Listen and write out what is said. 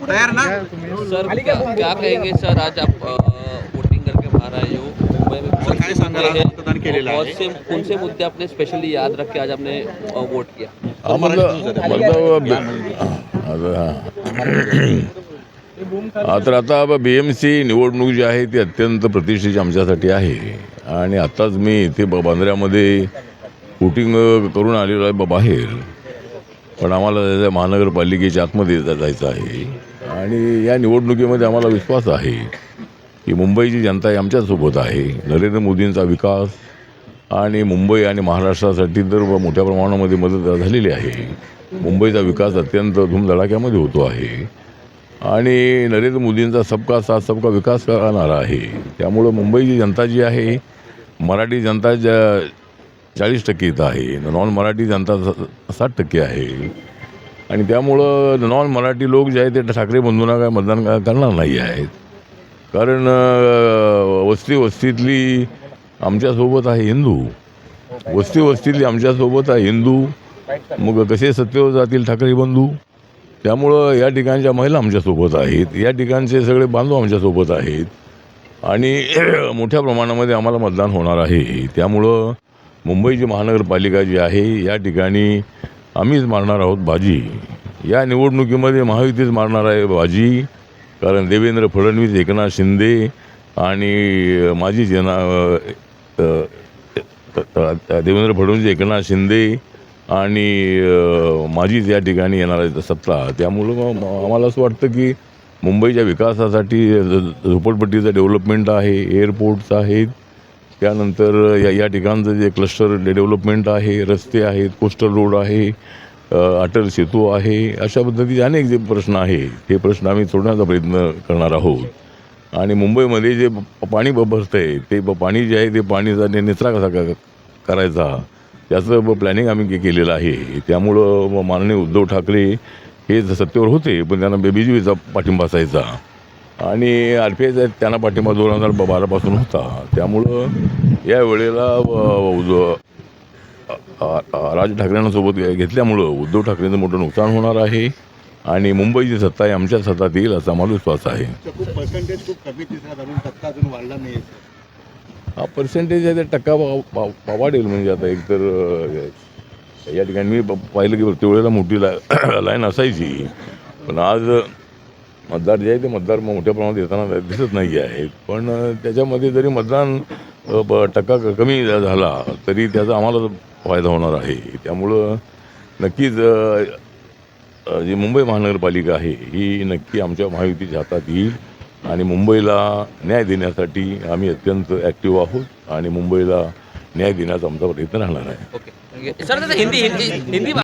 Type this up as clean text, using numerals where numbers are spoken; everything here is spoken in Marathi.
तैयार ना सर क्या कहेंगे सर? आज आप वोटिंग करके बाहर आए हो मुंबई में, सर काय सांगाल? आज मतदान केलेलं बहुत आहे. से कौन से मुद्दे आपने स्पेशली याद रख के आज आपने वोट किया? तर आता BMC निवडणूक जी आहे ती अत्यंत प्रतिष्ठेची आमच्यासाठी आहे आणि आत्ताच मी इथे बांद्र्यामध्ये वोटिंग करून आलेलो आहे बाहेर. पण आम्हाला महानगरपालिकेच्या आतमध्ये जायचं आहे आणि या निवडणुकीमध्ये आम्हाला विश्वास आहे की मुंबईची जनता ही आमच्यासोबत आहे. नरेंद्र मोदींचा विकास आणि मुंबई आणि महाराष्ट्रासाठी तर मोठ्या प्रमाणामध्ये मदत झालेली आहे. मुंबईचा विकास अत्यंत धूमधडाक्यामध्ये होतो आहे आणि नरेंद्र मोदींचा सबका साथ सबका विकास करणारा आहे. त्यामुळं मुंबईची जनता जी आहे, मराठी जनता 40% इथं आहे, नॉन मराठी जनता 60% आहे आणि त्यामुळं नॉन मराठी लोक जे आहेत ते ठाकरे बंधूंना काय मतदान करणार नाही आहेत. कारण वस्तीतली आमच्यासोबत आहे हिंदू, वस्तीतली आमच्यासोबत आहे हिंदू. मग कसे सत्तेवर जातील ठाकरे बंधू? त्यामुळं या ठिकाणच्या महिला आमच्यासोबत आहेत, या ठिकाणचे सगळे बांधव आमच्यासोबत आहेत आणि मोठ्या प्रमाणामध्ये आम्हाला मतदान होणार आहे. त्यामुळं मुंबईची महानगरपालिका जी आहे या ठिकाणी आम्हीच मारणार आहोत बाजी. या निवडणुकीमध्ये महायुतीच मारणार आहे बाजी. कारण देवेंद्र फडणवीस, एकनाथ शिंदे आणि देवेंद्र फडणवीस, एकनाथ शिंदे आणि माझीच या ठिकाणी येणार आहे सत्ता. त्यामुळं आम्हाला असं वाटतं की मुंबईच्या विकासासाठी झोपडपट्टीचं डेव्हलपमेंट आहे, एअरपोर्ट्स आहेत, त्यानंतर या ठिकाणचं जे क्लस्टर डेव्हलपमेंट आहे, रस्ते आहेत, कोस्टल रोड आहे, अटल सेतू आहे, अशा पद्धतीचे अनेक जे प्रश्न आहे ते प्रश्न आम्ही सोडवण्याचा प्रयत्न करणार आहोत. आणि मुंबईमध्ये जे पाणी भरतं आहे ते पाणी जे आहे ते पाणीचा निचरा कसा करायचा त्याचं प्लॅनिंग आम्ही केलेलं आहे. त्यामुळं माननीय उद्धव ठाकरे हे सत्तेवर होते पण त्यांना BJPचा पाठिंबा असायचा आणि RPI त्यांना पाठिंबा 2012 होता. त्यामुळं या वेळेला राज ठाकरेंना सोबत घेतल्यामुळं उद्धव ठाकरेंचं मोठं नुकसान होणार आहे आणि मुंबईची सत्ता ही आमच्या हातात येईल असा आम्हाला विश्वास आहे. पर्सेंटेज खूप कमी दिसत अजून टक्का अजून वाढला नाही. हा पर्सेंटेज आहे ते टक्का वाढेल. म्हणजे आता एकतर या ठिकाणी मी पाहिलं की प्रत्येक वेळेला मोठी लाईन असायची पण आज मतदार जे आहे ते मतदार मोठ्या प्रमाणात येताना दिसत नाही आहेत. पण त्याच्यामध्ये जरी मतदान टक्का कमी झाला तरी त्याचा आम्हाला फायदा होणार आहे. त्यामुळं नक्कीच जी मुंबई महानगरपालिका आहे ही नक्की आमच्या महायुतीच्या हातात येईल आणि मुंबईला न्याय देण्यासाठी आम्ही अत्यंत ॲक्टिव्ह आहोत आणि मुंबईला न्याय देण्याचा आमचा प्रयत्न राहणार आहे. Okay sir, Hindi